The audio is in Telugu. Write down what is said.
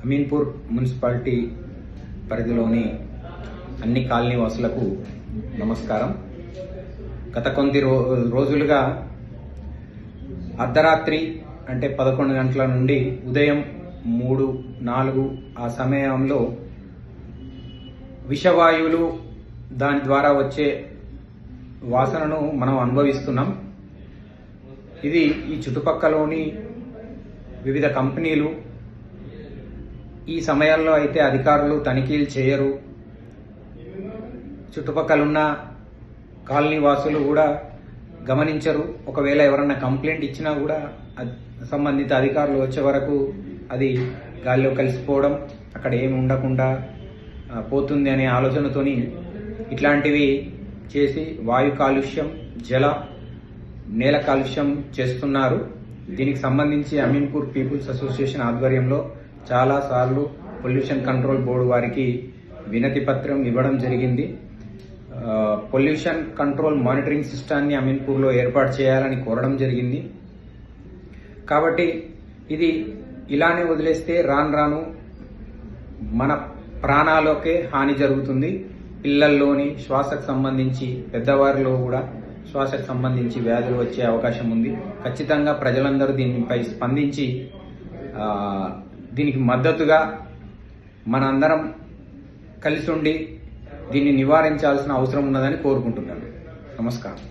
అమీన్పూర్ మున్సిపాలిటీ పరిధిలోని అన్ని కాలనీ వాసులకు నమస్కారం. గత కొన్ని రోజులుగా అర్ధరాత్రి అంటే 11 గంటల నుండి ఉదయం 3-4 ఆ సమయంలో విషవాయువులు దాని ద్వారా వచ్చే వాసనను మనం అనుభవిస్తున్నాం. ఇది ఈ చుట్టుపక్కలోని వివిధ కంపెనీలు ఈ సమయాల్లో అయితే అధికారులు తనిఖీలు చేయరు. చుట్టుపక్కల కాలనీ వాసులు కూడా గమనించరు. ఒకవేళ ఎవరన్నా కంప్లైంట్ ఇచ్చినా కూడా సంబంధిత అధికారులు వచ్చే వరకు అది గాలిలో కలిసిపోవడం, అక్కడ ఏమి ఉండకుండా పోతుంది అనే ఆలోచనతోని ఇట్లాంటివి చేసి వాయు కాలుష్యం, నేల కాలుష్యం చేస్తున్నారు. దీనికి సంబంధించి అమీన్పూర్ పీపుల్స్ అసోసియేషన్ ఆధ్వర్యంలో చాలాసార్లు పొల్యూషన్ కంట్రోల్ బోర్డు వారికి వినతి పత్రం ఇవ్వడం జరిగింది. పొల్యూషన్ కంట్రోల్ మానిటరింగ్ సిస్టాన్ని అమీన్పూర్లో ఏర్పాటు చేయాలని కోరడం జరిగింది. కాబట్టి ఇది ఇలానే వదిలేస్తే రాను మన ప్రాణాలకే హాని జరుగుతుంది. పిల్లల్లోని శ్వాసకు సంబంధించి, పెద్దవారిలో కూడా శ్వాసకు సంబంధించి వ్యాధులు వచ్చే అవకాశం ఉంది. ఖచ్చితంగా ప్రజలందరూ దీనిపై స్పందించి దీనికి మద్దతుగా మనందరం కలిసి ఉండి దీన్ని నివారించాల్సిన అవసరం ఉన్నదని కోరుకుంటున్నాను. నమస్కారం.